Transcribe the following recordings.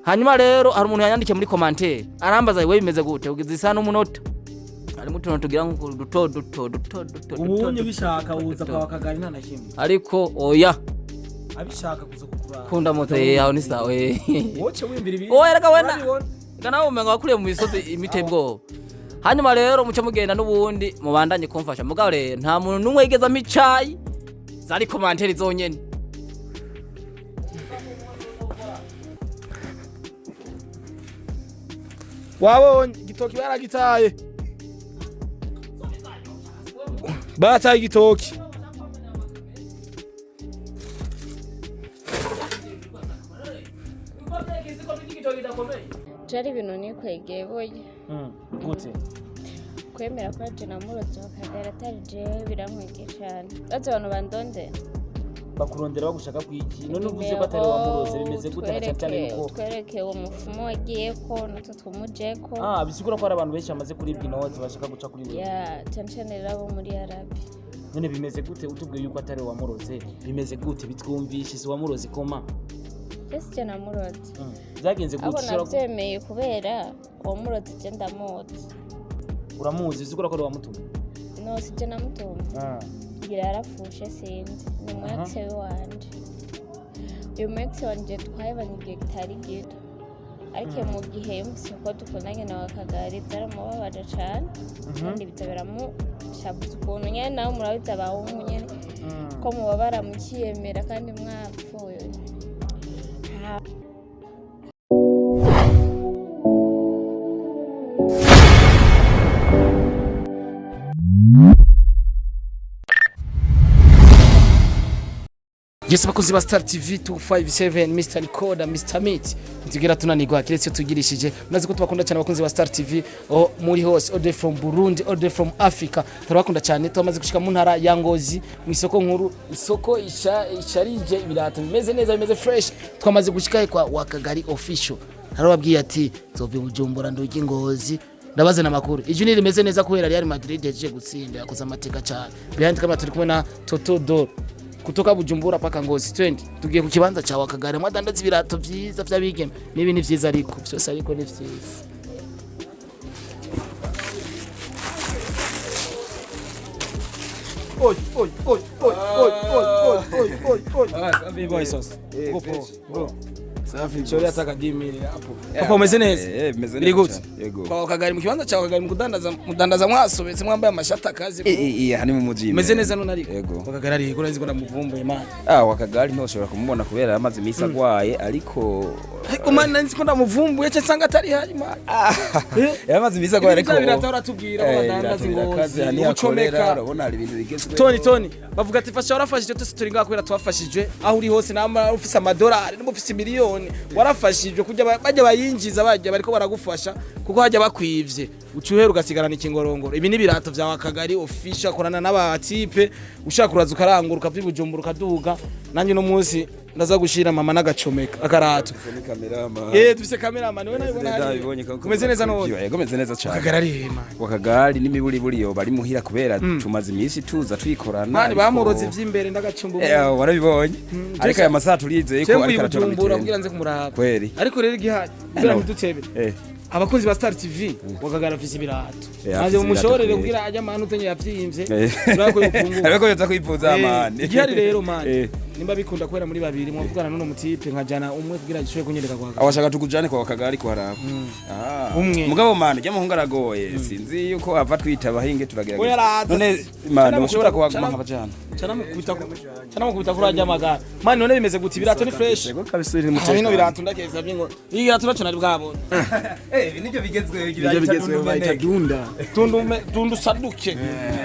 hanyuma rero hari umuntu yanyandikiye muri commentaire arambaza we bimeze gute ugize isa n'umunota ari mutuno tugira ngo duto ubunye bishaka uza kwa Wakagali nta nakimwe ariko oya abishaka kuza kukura kunda moto yawe ni sawe woce wimbira ibi oya reka wena kana umenga wakuriye mu misozi imitebwo hanyuma rero muce mugenda n'ubundi mubandanye kumfasha mugabo rero nta muntu numwe yigeza micayi zari commentaire zonyene wabonye igitoki baragitaye bataye igitoki Jari ibintu nikwegeye boye gute kwemera ko je namurozo Wakagali atari jewe biramwege cyane bazo abantu bandonde bakurondera bagushaka kwiki none uvuze ko atari wamuroze bimeze gute cyane nuko twereke uwo mufumo wagiye ko natwe twumujeko bisigura ko ari abantu benshi bamaze kuribwa inoti bashaka guca kuri we tension rabo muri Arabi none bimeze gute utubwiye yuko atari wamuroze bimeze gute bitwumvishe si wamuroze koma Ese namuroze zagenze gute shora navyemeye kubera wamuroze je ndamuzi uramuzi bisigura ko ari wamutumye no sije namutumye ngira yarafushe sinzi ni mwetse wanje uyu mwetse wanje twayibanye igihe kitari gito ariko mu gihe yumvise ko dukundanye na Wakagali byaramubabaje cyane kandi bitabera mu shabuze ukuntu nyene nawe murabiza abahungu nyene ko mubabara mukiyemera kandi mwapfuye Yes bakozi ba Star TV 257 Mr. Recorder Mr. Meat ntigira tunanirwa kiretse tugirishije nazi ko tubakunda cyane abakunzi ba Star TV muri hose all day from Burundi all day from Africa turabakunda cyane twamaze gushika mu ntara ya Ngozi mu isoko nkuru isoko isharije ibirato bimeze neza bimeze fresh twamaze gushika kwa Wakagali official harababwiye ati zove Bujumbura ndogi Ngozi ndabazana makuru ijwi rimeze neza kubera Real Madrid yaje gutsinda yakoze amateka cyane behind kamera turi kumwe na Toto Dor kutoka Bujumbura paka Ngozi 20 tugiye ku kibanza cha Wakagali mwadandaza ibirato byiza by'abigeme nibi ni vyiza ariko byose ariko ni vyiza oi boy sauce bro safi chori ataka dimiri hapo hapo umeze neza meze neza yego kwa Wakagali mu kibanza cha Wakagali mudandaza mwasobetse mwambaye amashati akazi hani mu muji meze neza none ariko yego Wakagali ari ko nazi ko ndamuvumbuye man Wakagali no shobora kumubona kubera amazi misa gwaye ariko man nanzi ko ndamuvumbuye cyo sanga atari hari man amazi misa gwaye ariko biratora tubwira badandaza Ngozi hani akorera urabona ari ibintu bigezwe Tony bavuga ati fasha warafashije twese turi ngaho kubera twafashije aho uri hose nama ufise amadolari n'umufise miliyoni warafashije kujya bajya bayinjiza bajya bariko baragufasha kuko hajya bakwivye ucuhera ugasigarana ikingorongoro ibi ni birato vya Wakagali official korana n'abatipe ushaka kuraza ukaranguruka Bujumbura ukaduga nanjye no munsi ndaza gushira mama n'agacomeka akarato dufise cameraman we nabibona hari kumeze neza none yego meze neza cyane Wakagali Wakagali n'imiburi buri yo bari muhira kubera tumaze imisi tuza twikorana mani bamuroze ivy'imbere ndagacumbu warabibonye ariko aya masaha turizeye ko ariko aratora kugira nze kumuraba kweli ariko rero igihari kugira ntidutebe abakunzi ba Star TV Wakagali afise ibirato maze umushorere kugira ajya amahano utenye yavyimvye urako yukungu ariko yoza kwifuza amani igihari rero mani nimba bikunda kwera muri babiri mwavugana none mutipe nkajana umwe kugira gishoye kunyereka kwa Wakagali abashaka tukujane kwa Wakagali kwa haraba mugabo mani jya muhunga aragoye sinzi yuko ava twita abahinge turagerageza none mani ushobora kuwaguma nkabajana cyana mukubita kuri ajya magara mani none bimeze guti birato ni fresh yego kabisuri mu bino birato ndakeza byingo birato naco nari bwabona nibyo bigezwe bayita dundu saduke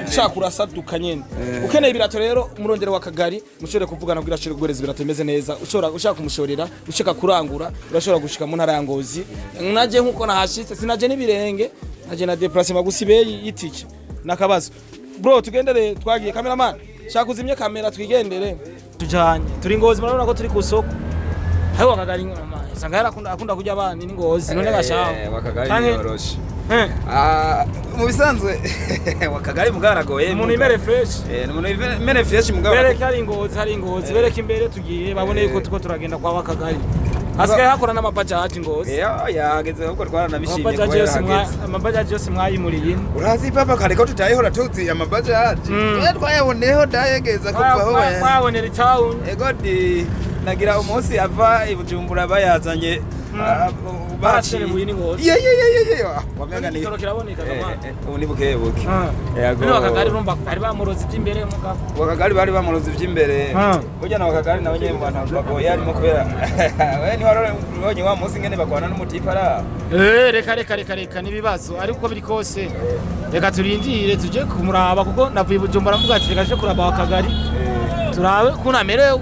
ushakura saduka nyene ukeneye ibirato rero umurondero wa Wakagali mushobore kuvugana kugira ashire guhereza ibirato bimeze neza ushaka kumushorera ushaka kurangura urashobora gushika mu ntara ya Ngozi naje nkuko nahashitse sinaje n'ibirenge naje na déplacement gusibeyi yitike nakabazo bro tugendere twagiye cameraman shaka uzimye kamera twigendere tujanye turi Ngozi murabona ko turi ku soko hayo Wakagali mama sanga yarakunda kujya abana ni Ngozi none gashaka Wakagali yoroshe mu bisanzwe Wakagali mugaragoye umuntu imere fresh umuntu imere fresh mugabo bereka ari Ngozi hari Ngozi bereka imbere tugiye babone yuko tuko turagenda kwa Wakagali hasigaye hakora n'amabajaji Ngozi yageze ahubwo twaranabishimye amabajaji yose mwayimuriye urazi papa kare ko tutayihora tuzi amabajaji twayaboneho dayegeza kuvaho mwabonera town egodi nagira umunsi ava ibujumbura bayazanye barashere buyini Ngozi wamyaga ni kiraboneka ubu ni bukebuke yego Wakagali urumva bari bamurozi by'imbere mugabo Wakagali bari bamurozi by'imbere burya na Wakagali nawe nyine mu bantu bagoye arimo kubera we ni warabonye wa munsi ngene bakwana n'umutipara reka nibibazo ariko biri kose reka turindire tuje kumuraba kuko navuye Bujumbura mvuga ati reka je kuraba Wakagali turabe kunamerewe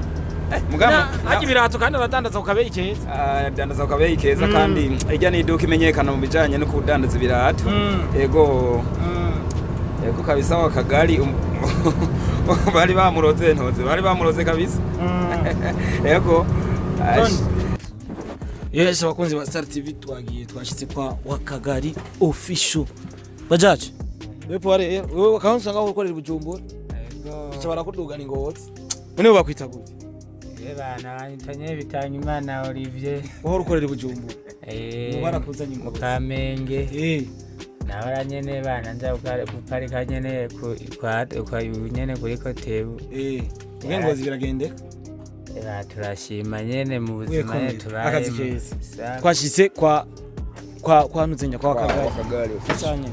mugama haji birato kandi abadandaza ukabe ikeza dandaza ukabe ikeza kandi ijya ni iduka imenyekana mu bijanye no kudandaza ibirato yego kabisa Wakagali bari bamuroze ntoze bari bamuroze kabisa yego yes abakunzi ba Star TV twagiye twashitse kwa Wakagali official bajaji wepo are wewe kaunsa ngaho ukorera Bujumbura yego cyabara kudugana Ngozi none bakwita gute bana banyitanye bitanye Imana Olivier uhora ukorera Bujumbura mubara kuzanye mu Kamenge nabara nyene bana nza guparika nyene kwa nyene kuri kotebu Ngozi biragendeka turashima nyene mu buzima turaye akazi keza twashitse kwa nuzenya kwa Wakagali cyane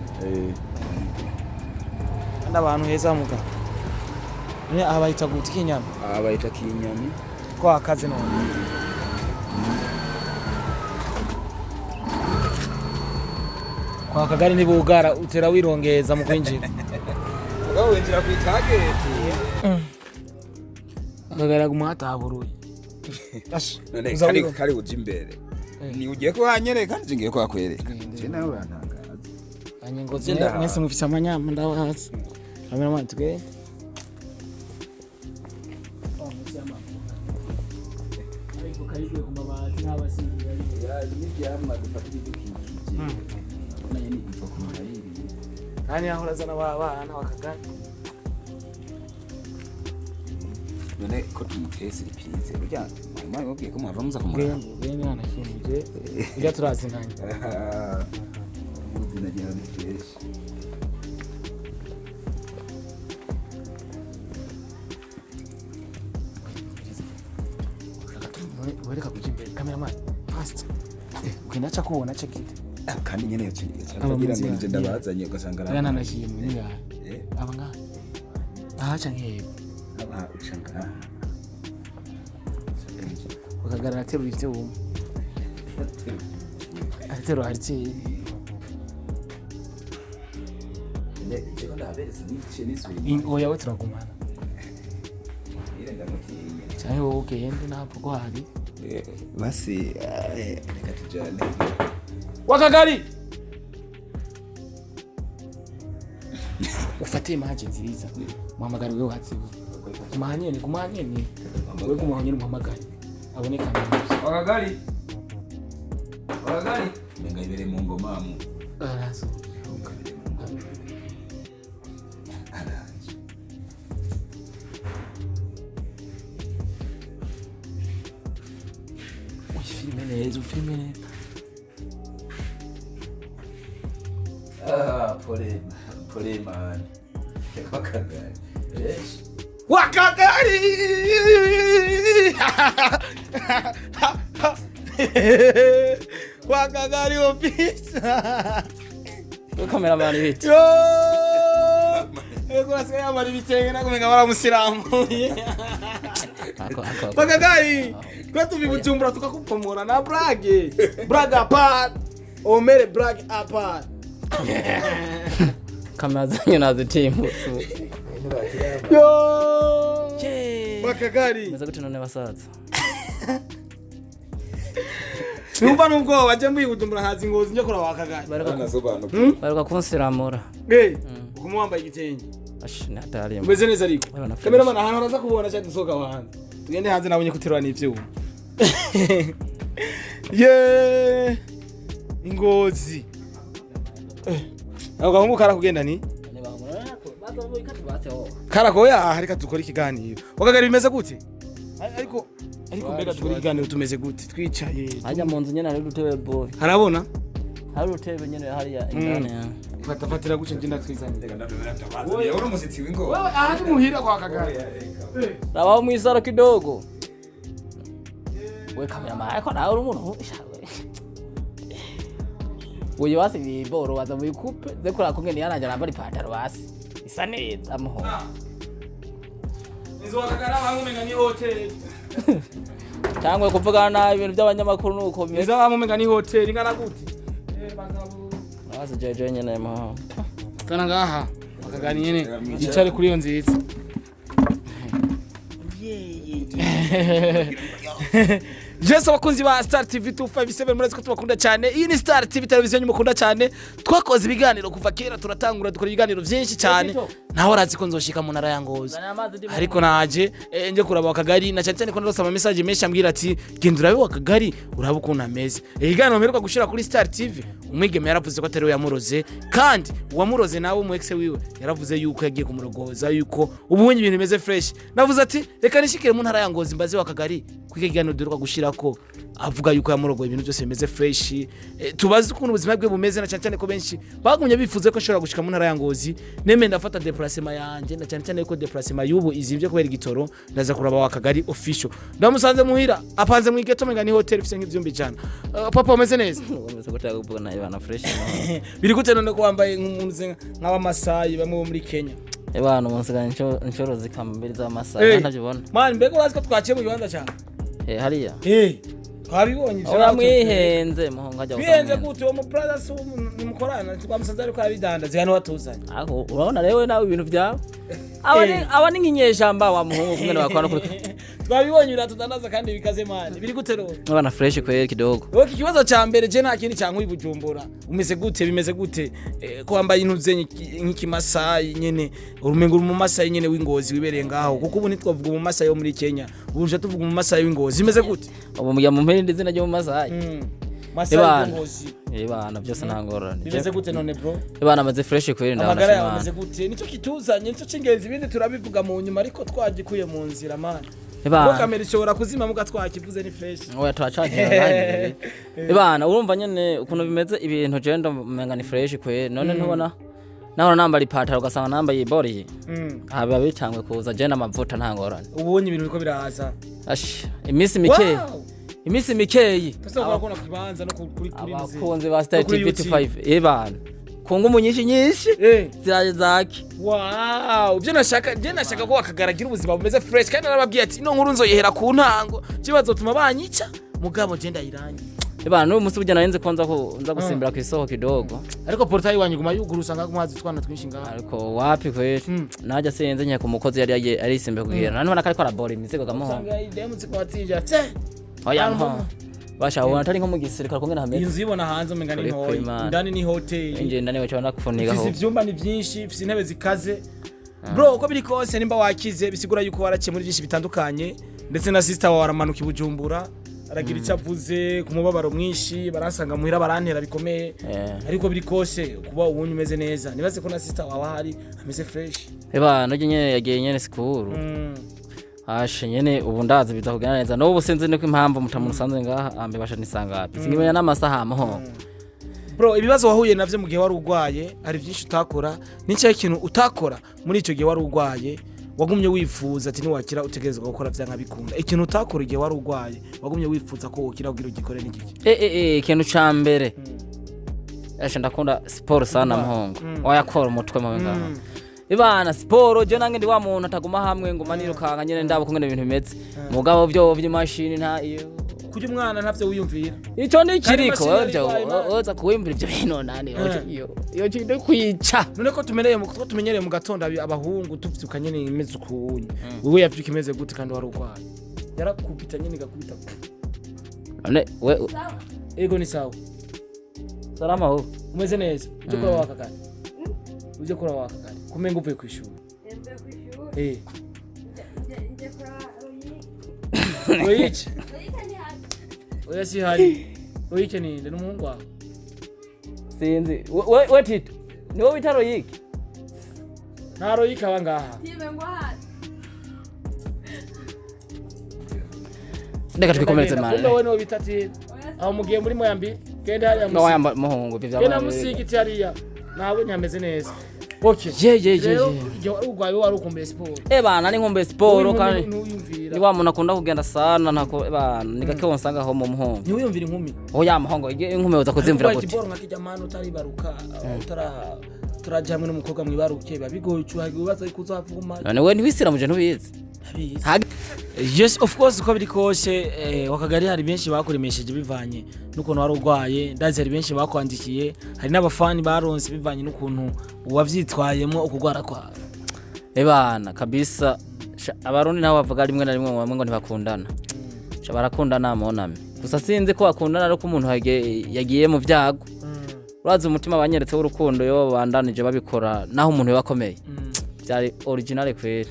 abantu heza muga ne abayita guti kinyama abayita kinyami kwa akazi none kwa Wakagali ni bugara utera wirongeza mu kwinjira mugabo winjira ku target Wakagali gumataburuye none kari uje imbere ni ugiye ko hanyereka kandi ngiye ko akwereka je nawe urantangaza anye Ngozi mwese mufise amanyama ndabahaza kamera tugende karibu ku mabati n'abasinzira n'ibyama dufatira idukikije nayo ni ifa ku mahiri kandi aho razana bana Wakagali none ko tuyitese ripize burya mama yobwiye ko mwava muza kumuraba ngene anashimije burya turazinganye zinagira biteshe wereka kujimbere cameraman fast ukina cha kubona cha kite kandi nyene yo cyatagira ngo nje ndabazanye ugasanga yana nashimwe ni ngaha abanga ahaca nkeye aba ucanga Wakagali aterura ivyuma aterura hariti ne je ndaberetse ni oya we turagumana cyane wowe ugende ntabwo ko hari basi reka tujane Wakagali ufate imaje nziza muhamagara wewe hatsibu kumanyene wewe kumanyene muhamagara aboneka neza Wakagali menga ibere mu ngoma mu araso filme neza pole man Wakagali Wakagali ofisa cameraman hit ego asigaye amara ibitenge nakumenga baramusiramuye Wakagali kwa tuvi Bujumbura tukakupomora na brag apart omere brag apart kamera zanyu nazitimbo Wakagali meze gute none basaza numva nubwo baje mbi Bujumbura hazi Ngozi nje kora Wakagali baruka kunsiramura ukumuwambaye igitenge ashi natari meze neza ariko cameraman ahantu araza kubona cyo dusoga hanze tugende hanze nabonye kuterura n'ivyuma Ngozi aho gahungu karakugenda ni karakoya reka dukora ikiganiro Wakagali bimeze gute ariko ariko mbega turi iganiro tumeze gute twicaye hajya mu nzu nyene hari udutebe boy harabona hari udutebe nyene hariya indani fatira guce ngenda twizanira Wewe uri umusitsi w'ingo. wewe ahandi muhira kwa Kagari rabaho mwisaro kidogo we kamera yako nawe uri umuntu uyu wasi biboro waza mu ikupe zekora kungene yaranje nambara ipantaro basi isa neza amuho Inzu Wakagari abangumenga ni hotel cyangwa kuvugana nabi ibintu by'abanyamakuru nuko bimeze Inzu abangumenga ni hotel ingana gute bagabu basi jeje nyene mo kana ngaha Wakagari nyene yicare kuri iyo nziza Jesa bakunzi ba Star TV 257 murazi ko tubakunda cyane. Iyi ni Star TV televiziyo nyumukunda cyane. Twakoze ibiganiro kuva kera turatangura dukora ibiganiro byinshi cyane. Naho razi ko nzoshika mu ntara ya Ngozi. Ariko naje nje kuraba Wakagari na cyane ko ndosaba message menshi ambwira ati genda urabe Wakagari uraba ukuntu ameze. Ibiganiro mperuka gushira kuri Star TV umwigeme yaravuze ko atari yamuroze kandi uwamuroze nawe mu ex wiwe yaravuze yuko yagiye kumurogoza yuko ubunye ibintu bimeze fresh. Navuze ati reka nishikire mu ntara ya Ngozi mbaze Wakagari kwigegano duruka gushira ko avuga yuko yamurogoye ibintu byose bimeze fresh tubaze ukuntu ubuzima bwe bumeze na cyane ko benshi bagumye bifuze ko ashobora gushika mu ntara ya Ngozi neme ndafata déplacement yanje na cyane ko déplacement yubu izivye kubera igitoro ndaza kuraba Wakagari official ndamusanze muhira apanze mu igeto menga ni hotel ifise nk'ivyumbi cyane papa umeze neza umeze gutaka kuvuga na ibana fresh biri gute none ko wambaye nk'umuntu nk'abamasayi bamwe bo muri Kenya ebana umunsiga inshoro zikambiri za masayi ntabyibona man mbega urazi ko twaciye mu Rwanda cyane hariya twabibonye ivyo uramwihenze muhonga ajya bihenze gute uwo mu brothers mukorana twamusanze ariko arabidandaza hano watuzanye aho urabona rero nawe ibintu byawe aba ni nk'inyeshamba wa muhungu kumwe bakora kuri twabibonye biratudandaza kandi bikaze mani biri gute rero abana fresh kwere kidogo wowe ikibazo ca mbere je nta kindi cyanku ibujumbura umeze gute bimeze gute ko wambaye intuze nk'ikimasayi nyene urumengo mu masayi nyene w'Ingozi wibereye ngaho kuko ubu nitwavuga mu masayi yo muri Kenya ubuje tuvuga mu masayi w'Ingozi bimeze gute ubu mujya mu mpere ndetse najye mu masayi masayi w'Ingozi ebana byose ntangorane bimeze gute none bro ebana amaze fresh kwere ndabona amagara yawe ameze gute nico kituzanye nico cingenzi ibindi turabivuga mu nyuma ariko twagikuye mu nzira mani Ebana kamera ishobora kuzima mugatwakivuze ni fresh oya twacagira ebana urumva nyene ukuntu bimeze ibintu je ndomenga ni fresh kwere none ntubona naho nambara ipataro ugasanga nambaye ibori haba bitangwe kuza je n'amavuta ntangorane ubonye ibintu biko biraza imisi mikeyi tasaba kubona kibanza no kuri abakunze ba Star TV 5 ebana kungu munyinshi nyinshi ziraje zaki wow je nashaka ko Wakagaragira ubuzima bumeze fresh kandi narababwiye ati no nkuru nzoyehera ku ntango kibazo tuma banyica mugabo je ndayirangi ebana no musi bujya narenze ko nza gusimbira ku isoko kidogo ariko portail wanyiguma yuguru usanga kumazi twana twinshi ngaho ariko wapi kweli naje senze nyaka umukozi yari arisimbe kugira nani wana kariko arabora imizigo gamuho usanga idemu zikwatsija te oya mho basha ubona atari nko mu gisirikare kongena hameze inzu ibona hanze umenga ni hoyi ndani ni hotel inje ndani wacha nakufuniga ho ifise ivyumba ni vyinshi ifise intebe zikaze bro uko biri kose nimba wakize bisigura yuko waraciye muri byinshi bitandukanye ndetse na sister wawe aramanuka Ibujumbura aragira icavuze ku mubabaro mwinshi baransanga muhira barantera bikomeye ariko biri kose kuba ubunye umeze neza nibaze ko na sister wawe hari ameze fresh eba naje nyene yagiye nyene sikuru ashe nyene ubu ndazi biza kugana neza no sinzi niko impamvu mutamuntu sanze ngaha ambe basha nisangapi singimenya n'amasaha amho bro ibibazo wahuye navyo mu gihe wari urwaye ari byinshi utakora n'icyo kintu utakora muri ico gihe wari urwaye wagumye wifuza ati niwakira utegerezwa gukora vyanka bikunda ikintu utakora igihe wari urwaye wagumye wifuza ko ukira kugira ugikore n'igiki ikintu ca mbere ashe ndakunda sport sana muhongo wayakora umutwe mu ngaha ibana sport je nange ndi wa muntu ataguma hamwe ngo manirukanga nyene ndabo kungene ibintu bimeze mugabo byo by'imashini nta iyo kujya umwana ntavyo wiyumvira ico ni kiriko oza kuwimvira ibyo bintu nani iyo cyo kwica none ko tumenyereye mu gatondo abahungu tuvyuka nyene imeze ukunye wewe yavyuka imeze gute kandi wari urwaye yarakubita nyene gakubita none we ego ni sawa salama ho umeze neza uje kora Wakagari uje kora Wakagari kumenga uvuye kwishuri nje kora Royiki oya si hari Royiki ni nde n'umuhungu wawe sinzi we Tito ni wowe bita Royiki nta Royiki aba ngaha reka twikomereze mane kumbe wowe no bitati aho mugiye muri moyambi genda hariya no wayamba muhungu genda bivya musigiti hariya nawe nyameze neza okay ye urwaye wari ukumbuye sport bana ni nkumbuye sport kandi ntuyumvira ni wa muntu akunda kugenda sana ntako bana ni gake wonsanga aho mu muhungu ntuyumvira inkumi oya muhungu inkumi uza kuzimvira gute sport nkakijya manu utaribaruka turaje hamwe n'umukobwa mwibaruke babigoye cyuhaga ibibazo ariko uzavuma none we ntiwisiramuje ntubizi yes of course uko biri kose Wakagali hari benshi bakuremesheje bivanye n'ukuntu wari urwaye ndazi hari benshi bakwandikiye hari n'abafani baronse bivanye n'ukuntu wavyitwayemo ukugwara kwa bana kabisa abarundi nabo bavuga rimwe na rimwe ngo ntibakundana barakundana moname gusa sinzi ko bakundana ariko umuntu yagiye mu vyago urazi umutima banyeretse w'urukundo yo bandanije babikora naho umuntu yabakomeye byari original kwere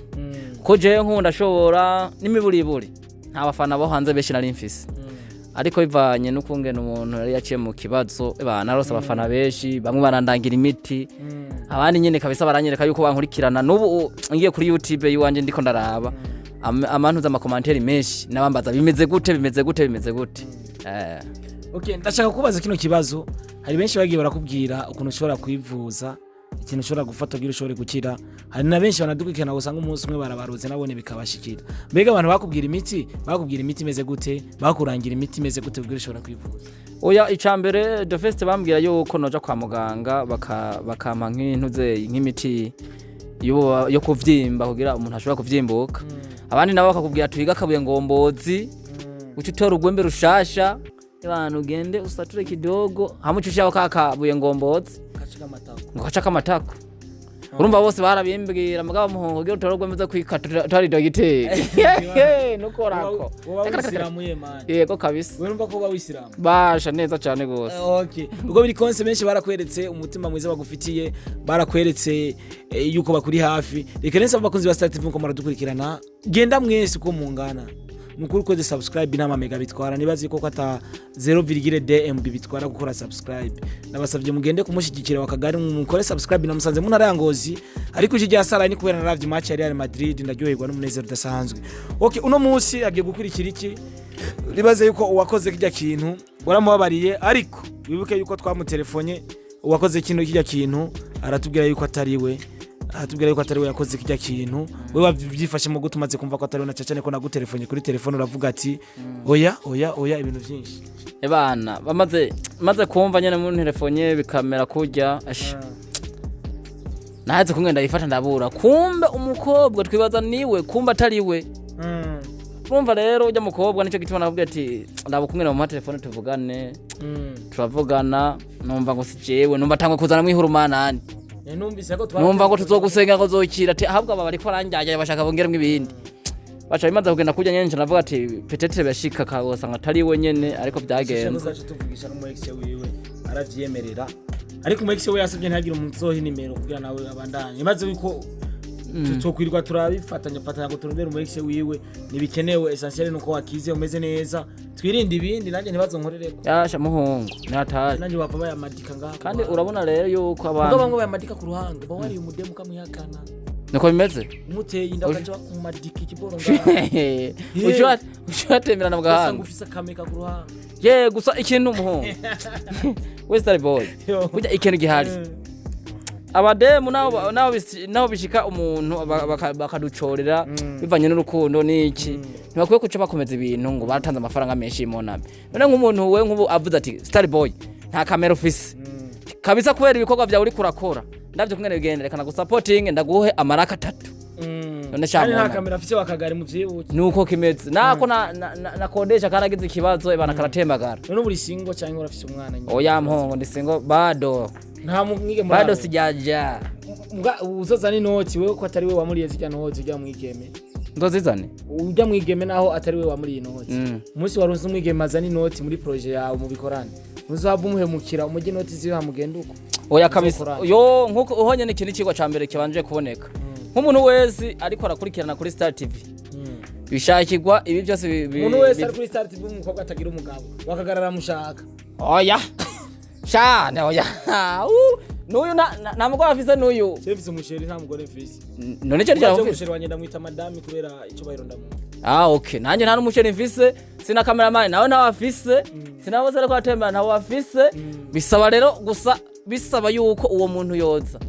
ko je nkunda shobora n'imiburiburi nta bafana bo hanze beshi nari mfise ariko bivanye n'ukungena umuntu yari yaciye mu kibazo bana rose abafana beshi bamwe barandangira imiti abandi nyene kabisa baranyereka yuko bankurikirana n'ubu ngiye kuri YouTube yiwanje ndiko ndaraba amantu za makomentari menshi nabambaza bimeze gute okay ndashaka kubaza kino kibazo hari benshi bagiye barakubwira ukuntu ushobora kwivuza ikintu ushobora gufata kugira ushobore gukira hari na benshi banadukikana gusanga umunsi umwe barabaruze nabone bikabashikira mbega abantu bakubwira imiti imeze gute bakurangira imiti imeze gute kugira ushobora kwivuza oya icambere de feste bambwira yuko noja kwa muganga bakampa nk'imiti yo kuvyimba kugira umuntu ashobora kuvyimbuka abandi nabo bakakubwira tuyiga kabuye ngombozi ucitora urwembe rushasha abantu ugende usature kidogo hamucushyaho kakabuye ngombozi ngachaka matako urumva bose barabimbwira mugabo muhongo gyo torogwemeza kwikata tari dogiteri nukorako wabisiramuye man yego kabisa urumva ko wabisiramu basha neza cyane gose okay ubwo biri konse menshi barakweretse umutima mwiza bagufitiye barakweretse yuko bakuri hafi reka nese abakunzi ba Star TV ko maradukurikirana genda mwese uko mungana nukuri ko subscribe nama mega bitwara nibazi ko ata 0,dmb bitwara gukora subscribe nabasavye mugende kumushigikira Wakagali mukore subscribe namusanze mu ntara ya Ngozi ariko uje asara ni kubera naravye match ya Real Madrid ndaryoherwa n'umunezero udasanzwe okay uno munsi agiye gukurikira iki ribaze yuko uwakoze kijya kintu waramubabariye ariko wibuke yuko twamutelefonye uwakoze kijya kintu aratubwira yuko atariwe yakoze kijya kintu we wavyifashe mu gutumaze kumva ko atari na cyane ko nagutelefonye kuri telefone uravuga ati oya ibintu byinshi bana bamaze kumva nyene mu telefone bikamera kujya naze kungenda yifata ndabura kumbe umukobwa twibaza niwe kumbe atariwe urumva rero ujya mukobwa nico gituma navuga ati ndabukungena mu telefone tuvugane turavugana numva ngo sijewe numva tangwe kuzana mwihurumanani numva ngo tuzogusenga ngo zokira ati ahabwa bari ko ranjyaje bashaka bongeremo ibindi bacha bimaze kugenda kujya nyene navuga ati petetre bashika kagosanga atari we nyene ariko byagenze tuvugisha no mu ex wiwe aravyemerera ariko mu ex we yasabye ntagira umuntu zohi nimero kugira nawe abandanye imaze wiko tuzokwirwa turabifatanya ngo turondere mu ex wiwe nibikenewe essentiel nuko wakize umeze neza twirinde ibindi nanjye ntibazo nkorereko yasha muhungu natari nanjye bava bayamadika ngaho kandi urabona rero yuko abantu bamwe bayamadika ku ruhanga ba wari umudemu kamwihakana niko bimeze muteye indakaje bakumadika ikiboro ngaho ushatemerana bwahanga usanga ufise kameka ku ruhanga ye gusa ikintu muhungu we Star boy kujya ikintu gihari abademu naho bishika umuntu bakaducorera bivanye n'urukundo niki ntibakwiye kuca bakomeza ibintu ngo baratanze amafaranga menshi imoname none nk'umuntu we nk'ubu avuze ati Star boy nta kamera office kabisa kubera ibikorwa byawe uri kurakora ndavyo kungene bigenderekana gusupporting ndaguhe amaraka 3 none cyane nta kamera office Wakagali mu vyibuke nuko kimeze nako nakodesha karagize ikibazo ibana karatembagara none buri singo cyangwa urafise umwana nyine oya mpongo ndi singo bado nta mwige bado sijaja uzozana inoti wewe ko atari we wamuriye zijya noti ujya mwigeme ndozizane ujya mwigeme naho atari we wamuriye inoti umunsi waronse umwigeme azana inoti muri projet yawe mu bikorane uzava umuhemukira umujye inoti ziba mugenda uko oya kabisa yo nkuko uhonye n'ikintu kigwa cambere kibanje kuboneka nk'umuntu wese ariko arakurikirana kuri Star TV bishakirwa ibi byose umuntu wese ari kuri Star TV umukobwa atagira umugabo Wakagarara mushaka oya shane oya nuyu na mugore afise nuyu Chefise umusheri nta mugore mfise none cyo cyafise umusheri wanyenda mwita madame kubera icyo bayironda mu Okay nanje nta n'umusheri mfise sina cameraman nawe ntawe afise sinabose ariko atembera ntawe afise bisaba rero gusa bisaba yuko uwo muntu yoza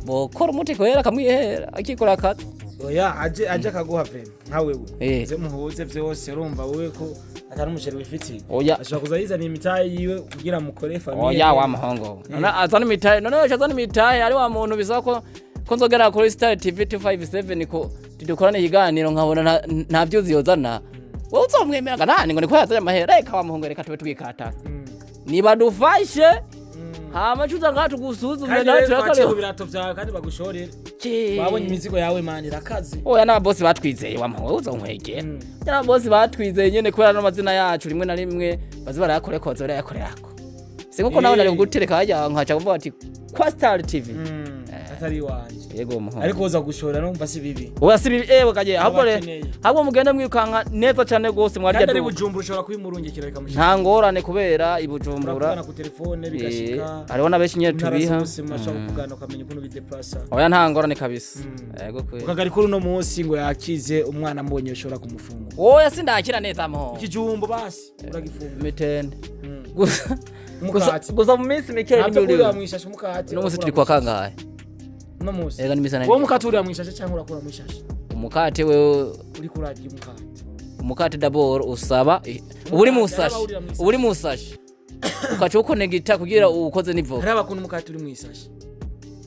bokora umutiko yera kamwihera akikora akazi oya aje akaguha vema nka wewe ze muhuze vyose urumva wewe ko atari umusheri wifitiye ashobora kuza yizana imitaye yiwe kugira mukore famille oya wa muhongo nona azana imitaye none azana imitaye ari wa muntu bisaba ko nzogera kuri Star TV 257 ko tudukorane iganiro nkabona nta byuzi yozana wowe uzomwemera nani ngo niko yazanye amahera reka wa muhongo reka tube twikata niba dufashe hama chuza ngatu gusuzume natwe akale birato vyawe kandi bagushorera babonye imizigo yawe mani rakazi oya na boss batwizeye wamwe uzonkwegera na boss batwizeye nyene kubera no mazina yacu rimwe na rimwe bazi barayakore ko zora yakorerako sinkuko nawe nari gutereka hajya nkaca kuvuga ati kwa Star TV atari wanje yego muhongo ariko uza gushora numva si bibi oya si bibi kaje ahubwo mugenda mwikanka neza cyane gose mwarya kandi Bujumbura ushobora kwimurungikira bikamushika nta ngorane kubera ibujumbura ku telefone bigashika hariho nabeshi nyene tubiha mashaka kugana ukamenya ukuntu bideplasa oya nta ngorane kabisa yego kwe ukagari kuri no munsi ngo yakize umwana mbonye ushobora kumufunga oya sindakira neza mo ikijumbo basi uragifunga mitende gusa mu minsi mike n'ibiri amwishashe umukati no musi turi kwa kangahe no musi ega nimisana wo mukati uri amwishashe cyangwa urakura mwishashe umukati wewe uri kurajya umukati d'abord usaba uri musashi ukaca ukonegita kugira ukoze nivo hari abakunda umukati uri mwisashi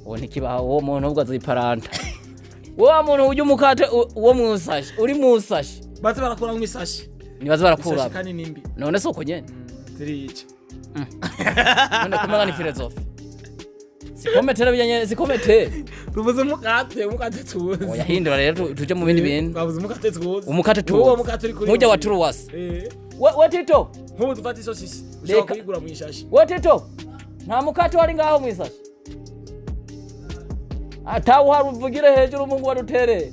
uwo ntikibaho uwo muntu ubwo aziparanta uwo muntu ujya umukati uwo musashi uri musashi baze barakura mwisashi nibaze barakura kandi nimbi none soko nyene tirica none kumenya ni philosophy sikomete bijanye sikomete rubuze umukate tuzi oya hindura rero tuje mu bindi bintu babuze umukate tuzi umukate tuzi uwo mukate uri kuri mujya wa turuwasi we tito nkubu dufata isosisi ushaka kuyigura mu ishashi we tito nta mukate wari ngaho mu isashi atawu haruvugire hejuru Mungu wadutere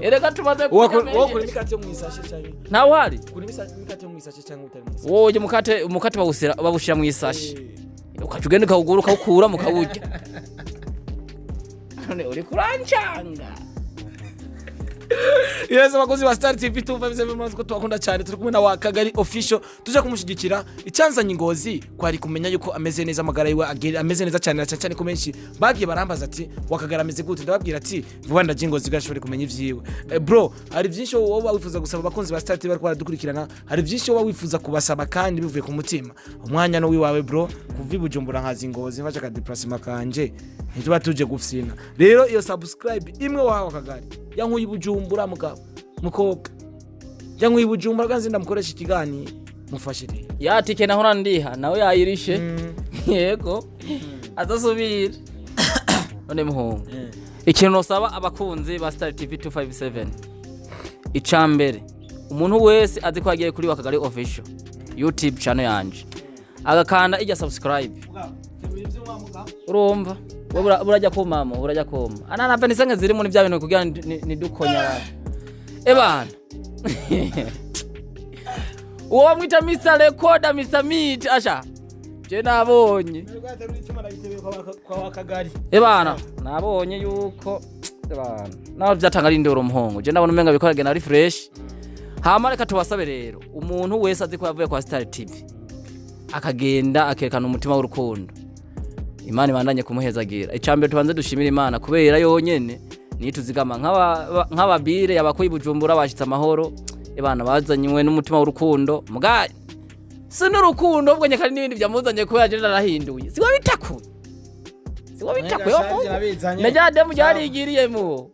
ereka tumaze wo kuri mikate yo mu isashi cyane nta uhari kuri mikate yo mu isashi cyangwa utari mu isashi wowe umukate babushira mu isashi ukajugenda ukawuguruka ukura mukawurya none uri kurancanga Yes, abakozi ba Star TV 257 ko twakunda cyane turi kumwe na Wakagali official tuje kumushigikira icyanzanye Ngozi kwari kumenya yuko ameze neza amagara yiwe ameze neza cyane cyane ko menshi bagiye barambaza ati Wakagara ameze gute ndababwira ati vuba ndaje Ngozi gashobore kumenya ivyiwe bro hari byinshi wowe wifuza gusaba abakunzi ba Star TV bari kwaradukurikirana hari byinshi wowe wifuza kubasaba kandi bivuye ku mutima umwanya no wiwawe bro kuva Bujumbura nkazi Ngozi mfasha ka déplacement kanje nituba tuje gufsina rero iyo subscribe imwe wawe Wakagari yankuye Bujumbura mukobwa yankuye Bujumbura ganze ndamukoresha ikigani mufashire yatike nahora ndiha nawe yayirishe yego azasubira none muhungu ikintu nosaba abakunzi ba Star TV 257 icambere umuntu wese azi ko agiye kuri Wakagali official YouTube channel yanje agakanda ijya subscribe urumva burajya ko mama burajya ko ana nava nisange zirimo ni bya bintu kugira ni dukonya ebana uwo mwita Mr Recorder Mr Meat asha je nabonye kwa Wakagari ebana nabonye yuko ebana naho byatanga rindoro umuhongo je ndabona umenga bikora gena refresh hama reka tubasabe rero umuntu wese azi ko yavuye kwa Star TV akagenda akerekana umutima w'urukundo Imana ibandanye kumuhezagira icambere tubanze dushimira Imana kubera yonyene nituzigama nk'ababire yabakoyi Bujumbura bashitse amahoro ebana bazanywe n'umutima w'urukundo mugaye se n'urukundo ubwo nyakari n'ibindi byamuzanye kubera je narahinduye siwa bitakuye najade mu yarigiriyemo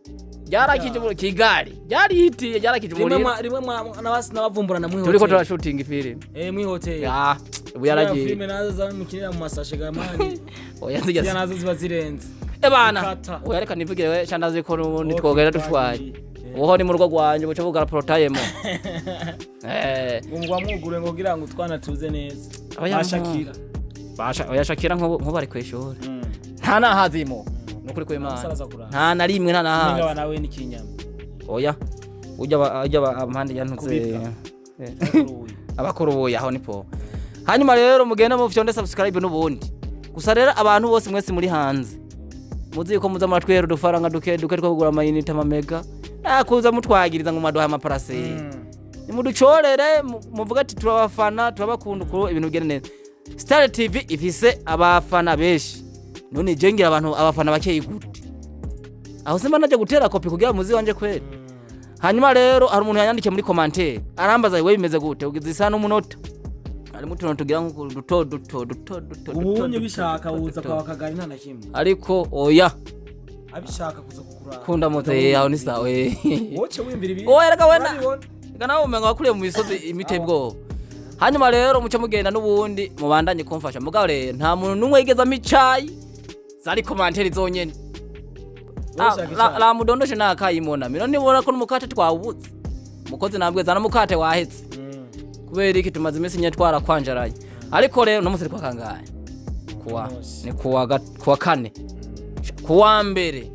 yarakije mu Kigali yarihitiye yarakije mu rimwe nabasi nabavumbura na mwihotel turiko turashooting film mwihotel ubu yaragiye film nazo mukinira mu masashe gamani oya nzigeze nazo ziba zirenze ebana oya reka nivugire we candaze ko n'ubundi twogera dushwaye uho ni mu rugo rwanje buca bugara protayemo ngwa mwugure ngo kugira ngo utwana tuze neza bashakira oya shakira nko bari kwishura nta nahazimo nukuri ko Imana nta na rimwe nta nahazi ninga nawe nikinyama oya ujya amande yantuze abakoroboye aho nipo hanyuma rero mugenda mu fyonde subscribe n'ubundi gusa rero abantu bose mwese muri hanze muzi ko muza muratwera udufaranga duke two kugura amayinite amamega kuza mutwagiriza ngo maduha amaparaseri nimuducorere muvuga ati turabafana turabakunda uko ibintu bigenda neza. Star TV ifise abafana benshi none je ngira abantu abafana bakeye gute aho simba naje gutera kopi kugira muzi wanje kweli. Hanyuma rero hari umuntu yanyandikiye muri commentaire arambaza wewe bimeze gute ugize isa n'umunota ari mutuno tugira ngo duto ubunye bishaka uza kwa Wakagali nta nakimwe ariko oya abishaka kuza kukura kunda mote yaho ni sawe woce wimbira ibi oya reka wena kana umenga wakuriye mu misozi imitebwo. Hanyuma rero muce mugenda n'ubundi mubandanye kumfasha mugabo rero nta muntu numwe yigeza micayi zari commentaire zonyene la mudondoshe nakayimona mino nibona ko numukate twawubutse mukozi nabwe zana mukate wahetse kubera iki tumaze iminsi nye twara kwanjaraye ariko rero no musiri kwa kangaye ni kuwa kane kuwa mbere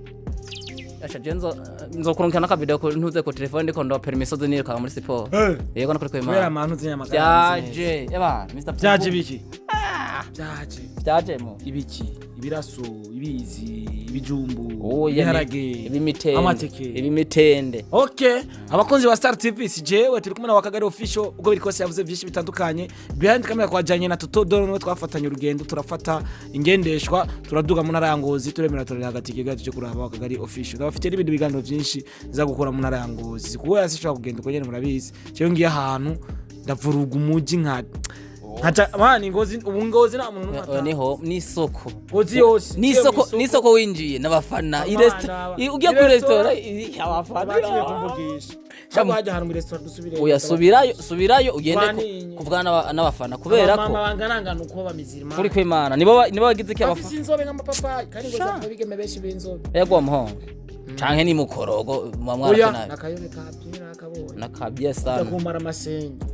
Asha jenzo nzokurunkana ka video ko ntuze ko telefone ndiko ndo permiso niruka muri siporo yego nakuri kwema kubera amantu zinyamagara byaje yaba Mr. byaje biki byaje mo ibiki ibiraso ibizi ibijumbu ibiharage ibimitende amateke ibimitende. Okay, abakunzi ba Star TV jewe turi kumwe na Wakagali official ubwo biri kose yavuze byinshi bitandukanye behind camera kwajanye na Toto Doro no twafatanye urugendo turafata ingendeshwa turaduga mu ntara ya Ngozi turemera turari hagati kigato cyo kuraba Wakagali official bafite n'ibindi biganiro byinshi za gukora mu ntara ya Ngozi kuko yasishobora kugenda uko nyene murabizi cyo ngiye ahantu ndavuruga umuji nka mani Ngozi ubu Ngozi na muntu numata niho nisoko Ngozi yose nisoko winjiye n'abafana ugiye ku restaurant abafana bagiye kumvugisha cyangwa hajya ahantu mu restaurant dusubire oya subirayo ugende kuvugana n'abafana kubera ko bangarangana uko bamizirima kuri kwimana nibo bagize iki abafana afise inzobe nk'amapapayi kandi ngo zabigeme benshi b'inzobe yego muhongo canke ni mukorogo mwamwara nabi nakayobe kabyira nakabonye nakabye sana ndakumara amasenge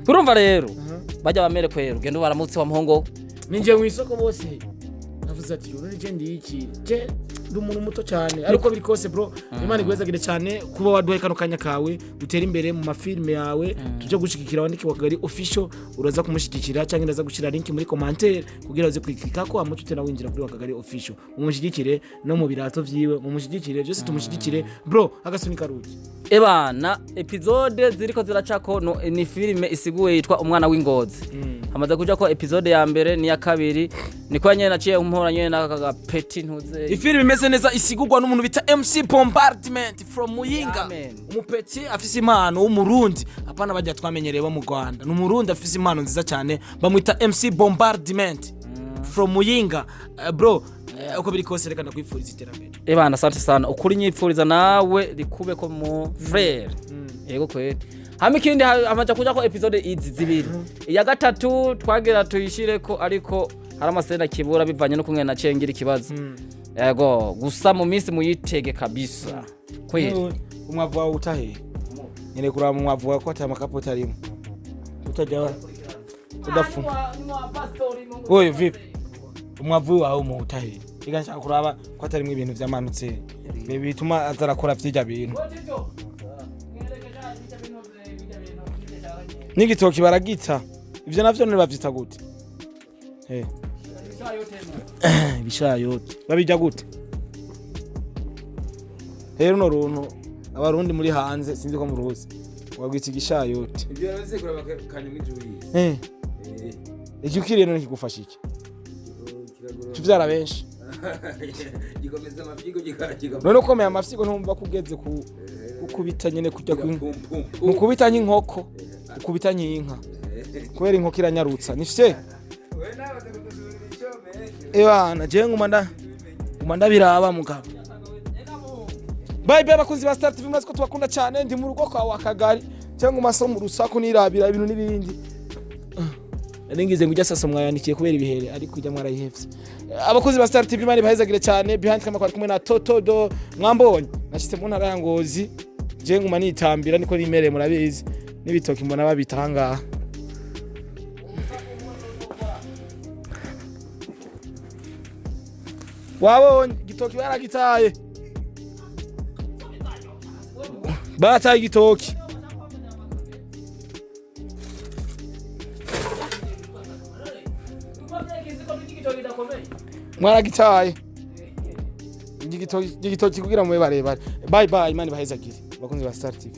urumva rero bajya bamere kwero ugende baramutse wa muhongo ninje mu isoko bose navuze ati uri je ndiki je umuntu muto cyane ariko biri kose bro Imana igwezagire cyane kuba waduhe kano kanya kawe utera imbere mu mafilme yawe tuje gushigikira wandiki Wakagali official uraza kumushigikira cyangwa ndaza gushira link muri commentaire kugira uze kwikika ko amutute na winjira kuri Wakagali official umushigikire no mu birato vyiwe mumushigikire byose tumushigikire bro agasunika ruki ebana episode ziriko ziracako ni filme isiguye yitwa umwana w'ingozi hamaze kuja ko episode ya mbere ni ya kabiri niko nyene naciye umpora nyene naka peti ntuze ifilme imeze neza isigurwa n'umuntu bita MC Bombardment from Muyinga umupeti afise impano w'umurundi apana bajya twamenyereye bo mu Rwanda n'umurundi afise impano nziza cyane bamwita MC Bombardment from Muyinga bro uko biri kose reka ndakwifuriza iterambere ebana asante sana ukuri nyipfuriza nawe rikube ko mu frere yego kweli hama ikindi amaja kuja ko episode izi zibiri iya gatatu twagira tuyishire ko ariko hari amasenda kibura bivanye no kumwe na cengira ikibazo yego gusa mu minsi muyitege kabisa kweli umwavu wawe utahe nyene kuraba mu mwavu wawe ko ata makapoti arimo utajya udafu oyo vipi umwavu wawe mu utahe igashaka kuraba ko atarimwe ibintu byamanutse bituma azarakora vyijya bintu n'igitoki baragita ivyo navyo none bavyita gute bishayote babijya gute rero no runtu abarundi muri hanze sinzi ko mu ruzi wagwitse igishayote ibyo yaze kuraba kanyuma ijuri icyo ukiriye none kigufasha iki tuvyara benshi gikomeza amafyigo gikarakiga none ukomeye amafyigo ntumva kugeze kubita nyene kujya mu kubita nk'inkoko ukubita nk'inka kubera inkoko iranyarutsa nifye ebana je ngumanda biraba mugabo bye bye bakunzi ba Star TV mwazi ko tubakunda cyane ndi mu rugo kwa Wakagali cyangwa masomo rusaku nirabira ibintu nibindi ningize ngo ujya mwayandikiye kubera ibihere ariko ujya mwarayihevye abakunzi ba Star TV mani bahezagire cyane behind camera kwari kumwe na Toto Do mwambonye nashitse mu ntara ya Ngozi je nguma nitambira niko rimereye murabizi n'ibitoki mbona babitanga wabonye igitoki baragitaye bataye igitoki mwaragitaye igitoki kugira mu barebare bye bye imana bahezagire bakunzi ba Star TV